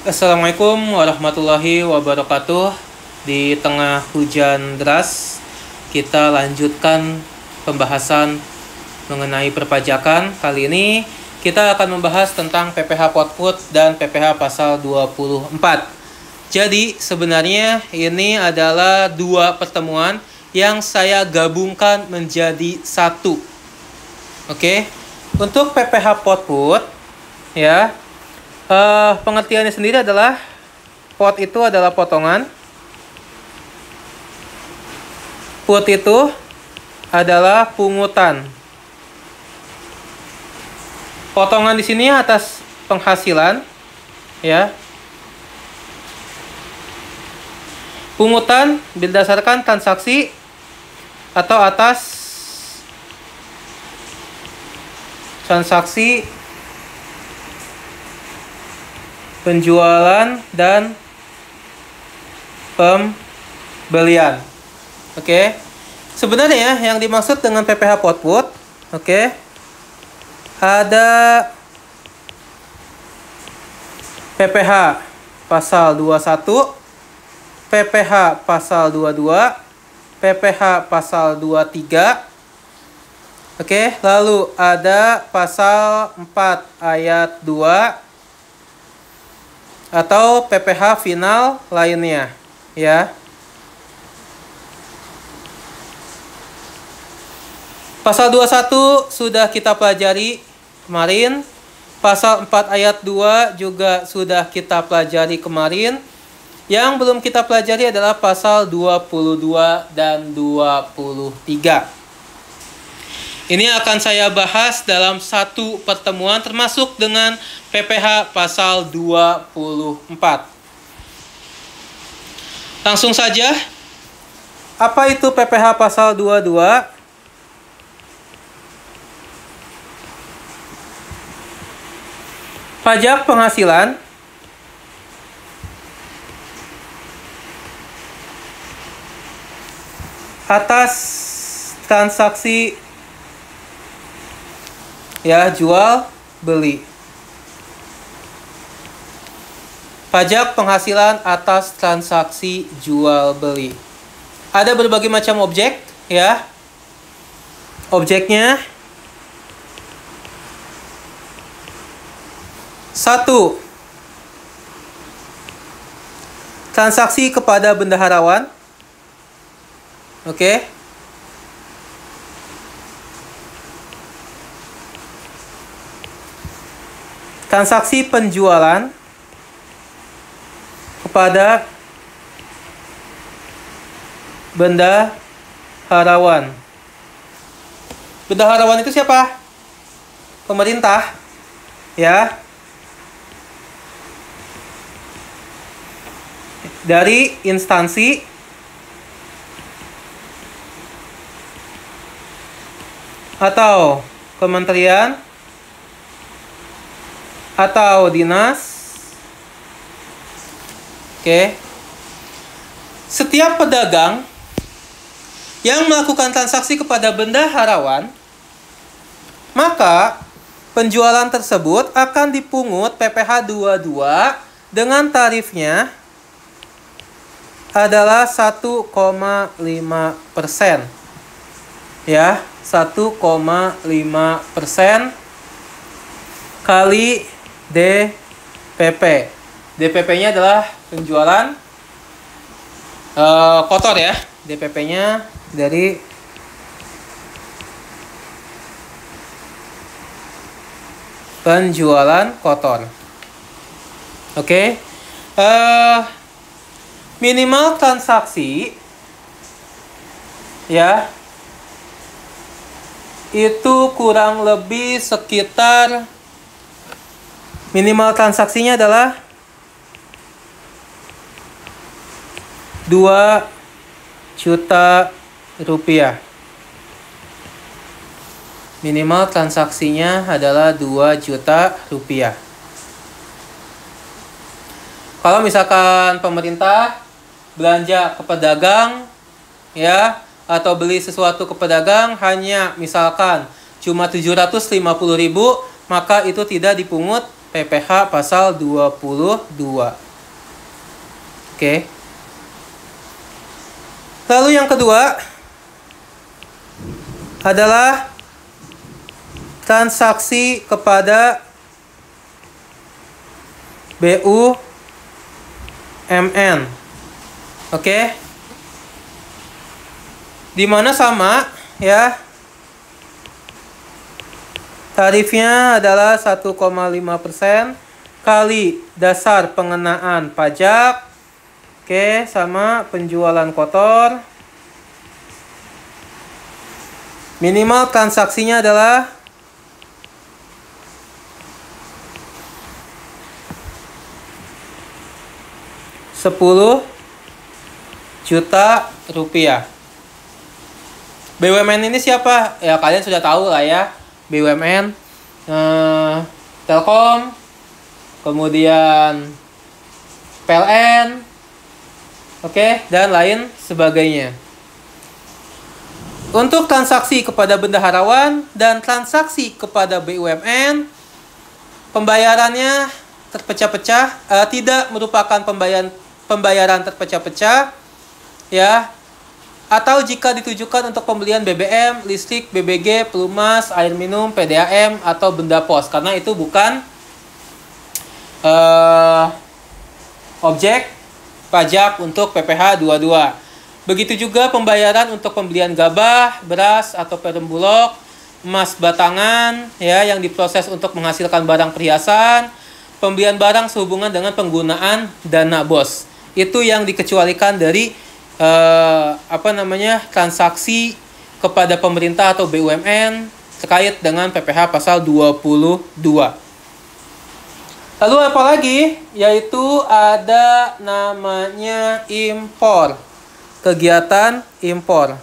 Assalamualaikum warahmatullahi wabarakatuh. Di tengah hujan deras, kita lanjutkan pembahasan mengenai perpajakan. Kali ini kita akan membahas tentang PPh Potput dan PPh pasal 24. Jadi sebenarnya ini adalah dua pertemuan yang saya gabungkan menjadi satu. Oke. Untuk PPh Potput ya, pengertiannya sendiri adalah pot itu adalah potongan, put itu adalah pungutan. Potongan di sini atas penghasilan, ya. Pungutan berdasarkan transaksi atau atas transaksi penjualan dan pembelian. Oke. Sebenarnya yang dimaksud dengan PPh Potput, oke, ada PPh pasal 21, PPh pasal 22, PPh pasal 23. Oke, lalu ada pasal 4 ayat 2 atau PPh final lainnya, ya. Pasal 21 sudah kita pelajari kemarin. Pasal 4 ayat 2 juga sudah kita pelajari kemarin. Yang belum kita pelajari adalah pasal 22 dan 23. Ini akan saya bahas dalam satu pertemuan termasuk dengan PPh pasal 24. Langsung saja. Apa itu PPh pasal 22? Pajak penghasilan atas transaksi, ya, jual beli. Pajak penghasilan atas transaksi jual beli. Ada berbagai macam objek, ya. Objeknya 1. Transaksi kepada bendaharawan. Oke. Transaksi penjualan kepada bendaharawan. Bendaharawan itu siapa? Pemerintah, ya. Dari instansi atau kementerian atau dinas. Oke. Setiap pedagang yang melakukan transaksi kepada bendaharawan, maka penjualan tersebut akan dipungut PPh 22 dengan tarifnya adalah 1,5%. Ya, 1,5% kali DPP. DPP-nya adalah penjualan kotor, ya. DPP-nya dari penjualan kotor. Oke. Minimal transaksi, ya, itu kurang lebih sekitar, minimal transaksinya adalah 2 juta rupiah. Minimal transaksinya adalah 2 juta rupiah. Kalau misalkan pemerintah belanja ke pedagang, ya, atau beli sesuatu ke pedagang hanya misalkan cuma 750.000, maka itu tidak dipungut PPh pasal 22. Oke. Lalu yang kedua adalah transaksi kepada BUMN. Oke. Di mana sama ya. Tarifnya adalah 1,5% kali dasar pengenaan pajak. Oke, sama penjualan kotor. Minimal transaksinya adalah Rp10 juta. BUMN ini siapa? Ya kalian sudah tahu lah ya. BUMN, Telkom, kemudian PLN, oke, dan lain sebagainya. Untuk transaksi kepada bendaharawan dan transaksi kepada BUMN, pembayarannya terpecah-pecah, tidak merupakan pembayaran terpecah-pecah, ya. Atau jika ditujukan untuk pembelian BBM, listrik, BBG, pelumas, air minum, PDAM, atau benda pos. Karena itu bukan objek pajak untuk PPh 22. Begitu juga pembayaran untuk pembelian gabah, beras, atau perum bulog, emas batangan, ya, yang diproses untuk menghasilkan barang perhiasan, pembelian barang sehubungan dengan penggunaan dana BOS. Itu yang dikecualikan dari transaksi kepada pemerintah atau BUMN terkait dengan PPh pasal 22. Lalu apa lagi? Yaitu ada namanya impor. Kegiatan impor.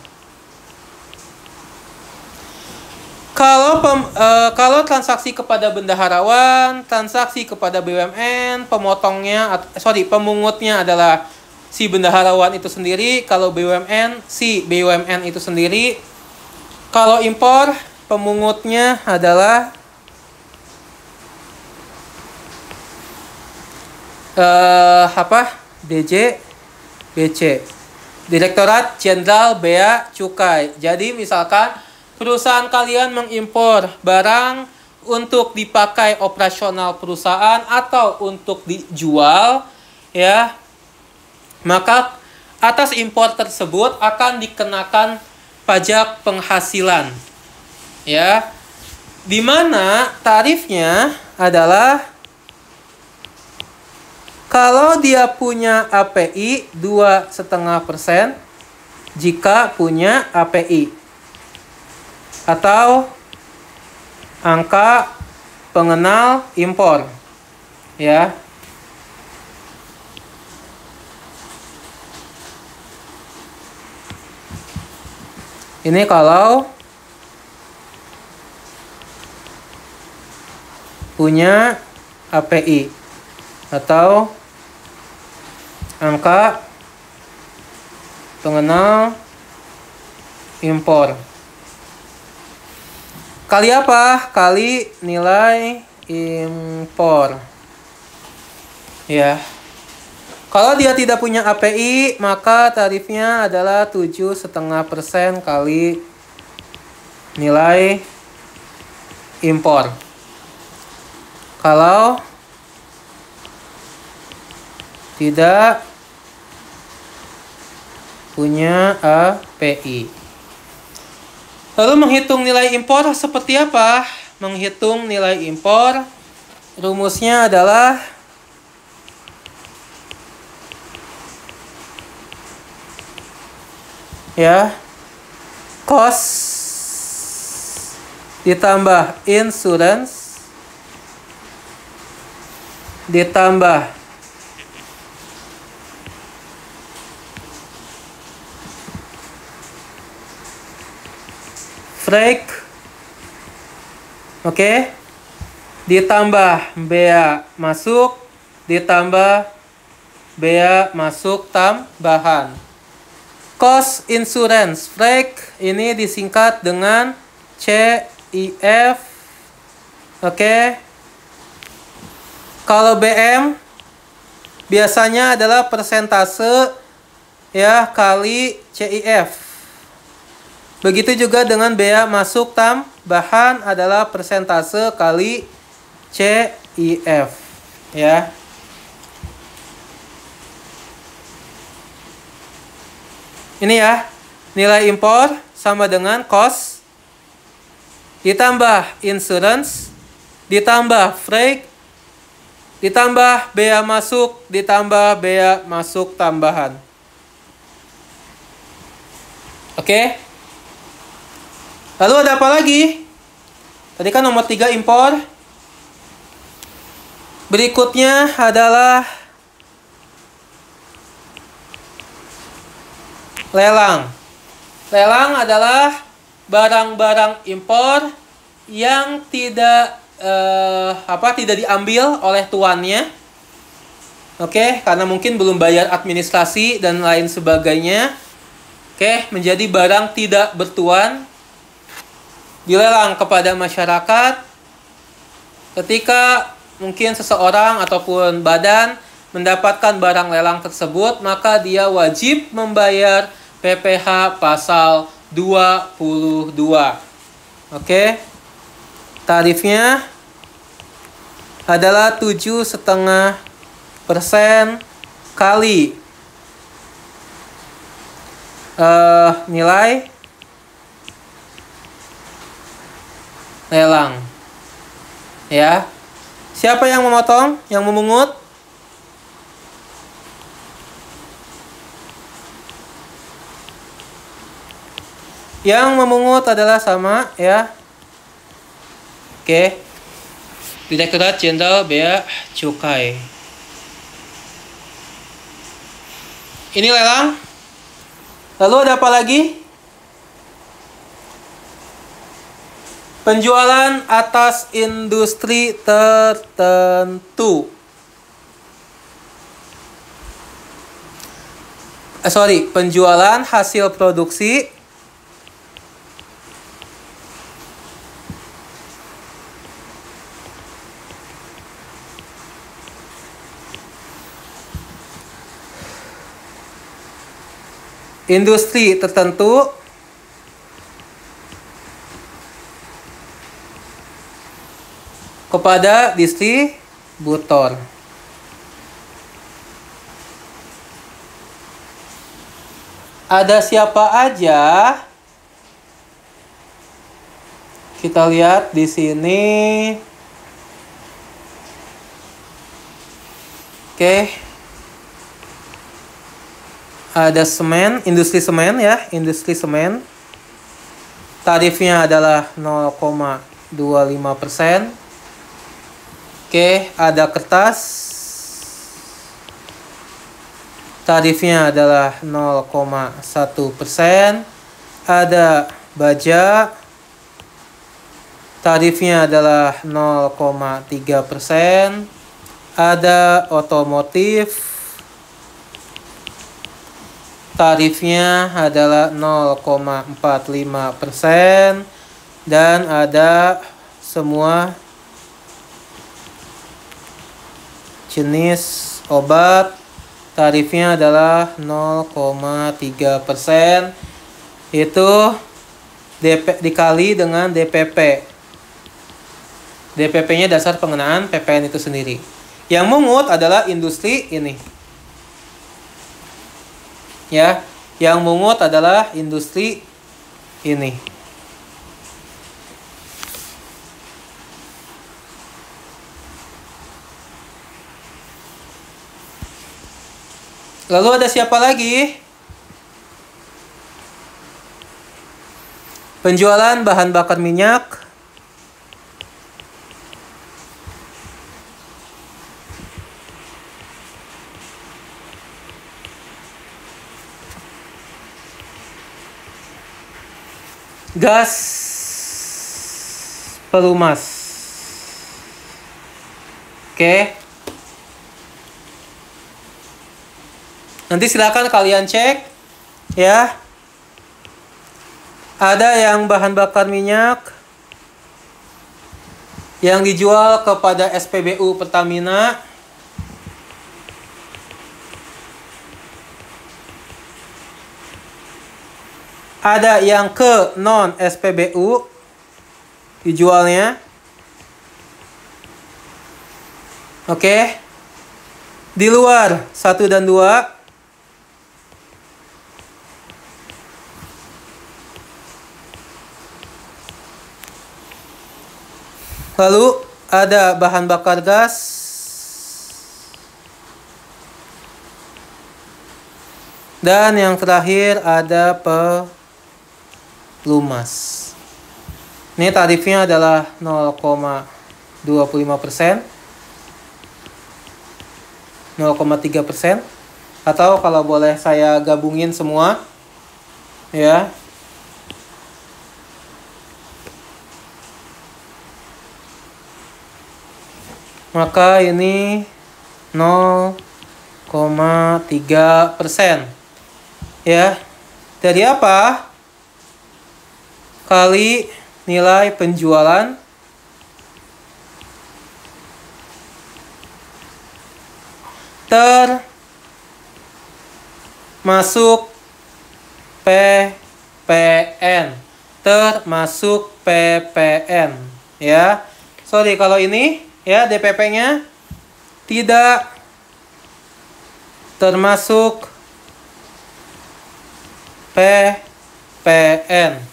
Kalau transaksi kepada bendaharawan, transaksi kepada BUMN, pemungutnya adalah si bendaharawan itu sendiri. Kalau BUMN, si BUMN itu sendiri. Kalau impor, pemungutnya adalah DJ, BC, Direktorat Jenderal Bea Cukai. Jadi misalkan perusahaan kalian mengimpor barang untuk dipakai operasional perusahaan atau untuk dijual, ya, maka atas impor tersebut akan dikenakan pajak penghasilan, ya, di mana tarifnya adalah kalau dia punya API 2,5% jika punya API atau angka pengenal impor, ya. Ini kalau punya API atau angka pengenal impor. Kali apa? Kali nilai impor. Ya. Kalau dia tidak punya API, maka tarifnya adalah 7,5% kali nilai impor. Kalau tidak punya API. Lalu menghitung nilai impor seperti apa? Menghitung nilai impor, rumusnya adalah ya, cost ditambah insurance ditambah freight, oke, ditambah bea masuk ditambah bea masuk tambahan. Cost insurance freight ini disingkat dengan CIF, oke. Kalau BM biasanya adalah persentase ya kali CIF. Begitu juga dengan bea masuk tambahan adalah persentase kali CIF ya. Ini ya, nilai impor sama dengan cost ditambah insurance ditambah freight ditambah bea masuk ditambah bea masuk tambahan. Oke. Lalu ada apa lagi? Tadi kan nomor 3 impor. Berikutnya adalah lelang. Lelang adalah barang-barang impor yang tidak diambil oleh tuannya. Oke, karena mungkin belum bayar administrasi dan lain sebagainya. Oke, menjadi barang tidak bertuan. Dilelang kepada masyarakat ketika mungkin seseorang ataupun badan mendapatkan barang lelang tersebut, maka dia wajib membayar PPh pasal 22. Oke. Tarifnya adalah 7,5% kali nilai lelang. Ya. Siapa yang memotong? Yang memungut? Yang memungut adalah sama ya. Oke. Direktorat Jenderal Bea Cukai. Ini lelang. Lalu ada apa lagi? Penjualan atas industri tertentu. Penjualan hasil produksi industri tertentu kepada distributor. Ada siapa aja? Kita lihat di sini. Oke. Ada semen, industri semen ya, industri semen. Tarifnya adalah 0,25%. Oke, ada kertas. Tarifnya adalah 0,1%. Ada baja. Tarifnya adalah 0,3%. Ada otomotif. Tarifnya adalah 0,45%. Dan ada semua jenis obat, tarifnya adalah 0,3%. Itu dikali dengan DPP. DPP-nya dasar pengenaan PPN itu sendiri. Yang mungut adalah industri ini. Ya, yang mungut adalah industri ini. Lalu ada siapa lagi? Penjualan bahan bakar minyak. Gas pelumas. Oke. Nanti silakan kalian cek ya. Ada yang bahan bakar minyak yang dijual kepada SPBU Pertamina ada yang ke non SPBU dijualnya. Oke. Di luar 1 dan 2. Lalu ada bahan bakar gas. Dan yang terakhir ada pelumas. Ini tarifnya adalah 0,25%, 0,3%, atau kalau boleh saya gabungin semua, ya. Maka ini 0,3%. Ya. Dari apa? Kali nilai penjualan termasuk PPN. Termasuk PPN. Ya. Sorry kalau ini ya DPP-nya tidak termasuk PPN.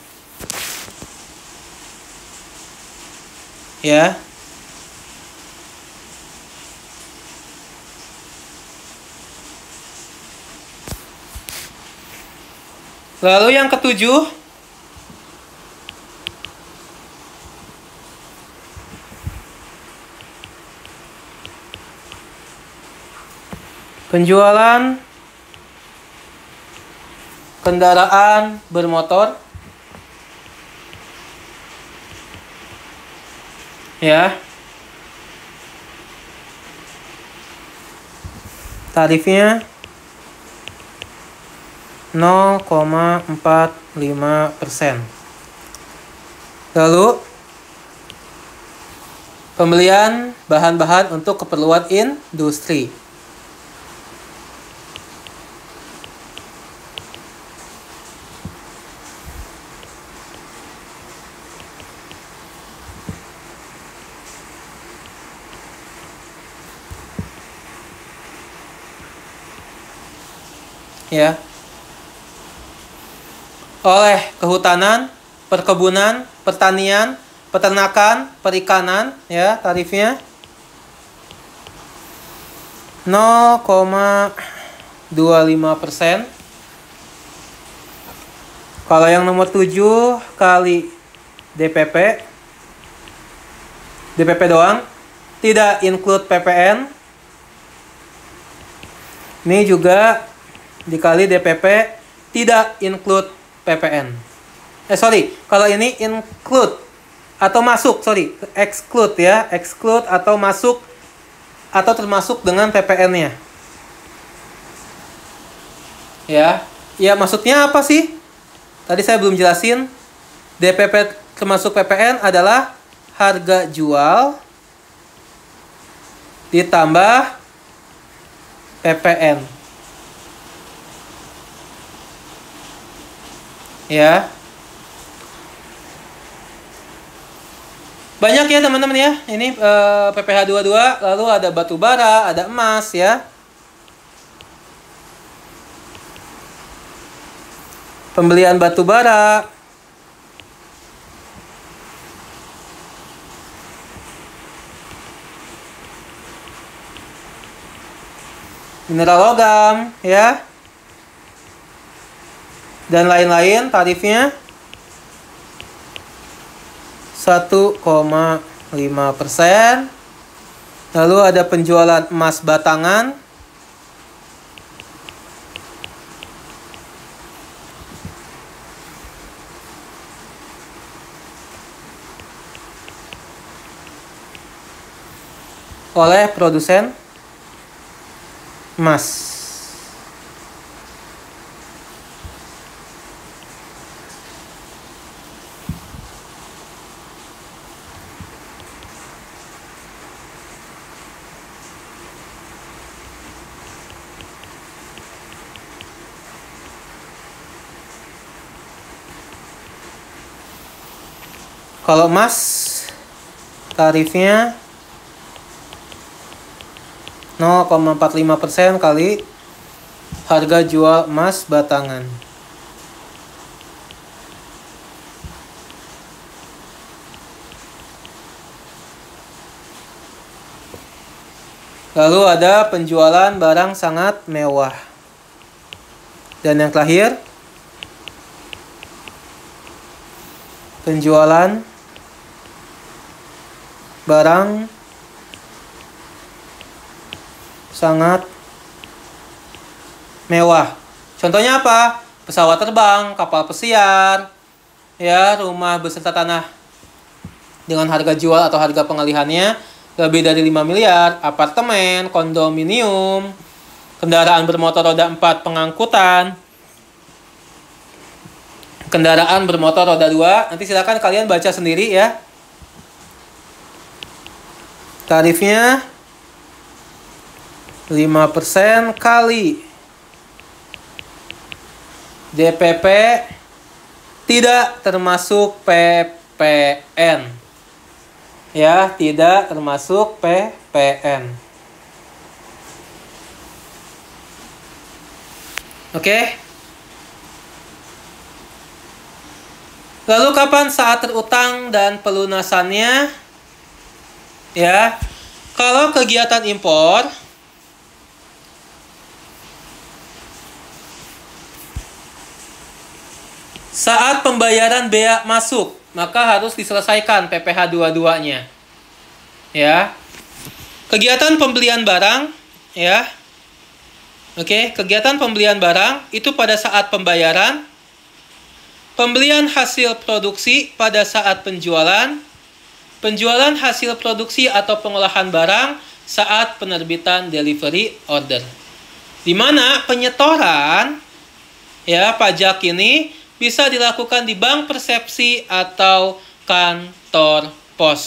Ya. Lalu yang ketujuh, penjualan kendaraan bermotor. Ya. Tarifnya 0,45%. Lalu pembelian bahan-bahan untuk keperluan industri. Ya. Oleh kehutanan, perkebunan, pertanian, peternakan, perikanan, ya, tarifnya 0,25%. Kalau yang nomor 7 kali DPP doang, tidak include PPN. Ini juga dikali DPP, tidak include PPN. Kalau ini include atau masuk, exclude ya, exclude atau masuk atau termasuk dengan PPN-nya. Ya, maksudnya apa sih? Tadi saya belum jelasin. DPP termasuk PPN adalah harga jual ditambah PPN. Ya. Banyak ya teman-teman ya. Ini PPH 22, lalu ada batu bara, ada emas ya. Pembelian batu bara. Mineral logam ya. Dan lain-lain tarifnya 1,5%. Lalu ada penjualan emas batangan. Oleh produsen emas. Kalau emas tarifnya 0,45% kali harga jual emas batangan. Lalu ada penjualan barang sangat mewah. Dan yang terakhir, penjualan barang sangat mewah. Contohnya apa? Pesawat terbang, kapal pesiar, ya, rumah beserta tanah dengan harga jual atau harga pengalihannya lebih dari 5 miliar, apartemen, kondominium, kendaraan bermotor roda 4 pengangkutan, kendaraan bermotor roda 2. Nanti silakan kalian baca sendiri ya. Tarifnya 5% kali DPP tidak termasuk PPN. Ya, tidak termasuk PPN. Oke. Lalu kapan saat terutang dan pelunasannya? Ya, kalau kegiatan impor saat pembayaran bea masuk, maka harus diselesaikan PPh 22-nya. Ya. Kegiatan pembelian barang, ya. Oke, kegiatan pembelian barang itu pada saat pembayaran, pembelian hasil produksi pada saat penjualan, penjualan hasil produksi atau pengolahan barang saat penerbitan delivery order. Di mana penyetoran ya pajak ini bisa dilakukan di bank persepsi atau kantor pos.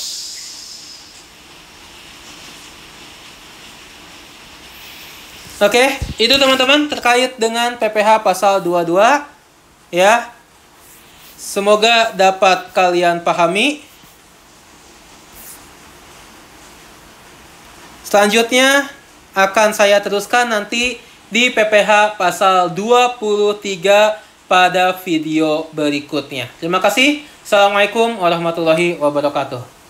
Oke, itu teman-teman terkait dengan PPh pasal 22 ya. Semoga dapat kalian pahami. Selanjutnya akan saya teruskan nanti di PPh pasal 23 pada video berikutnya. Terima kasih. Assalamualaikum warahmatullahi wabarakatuh.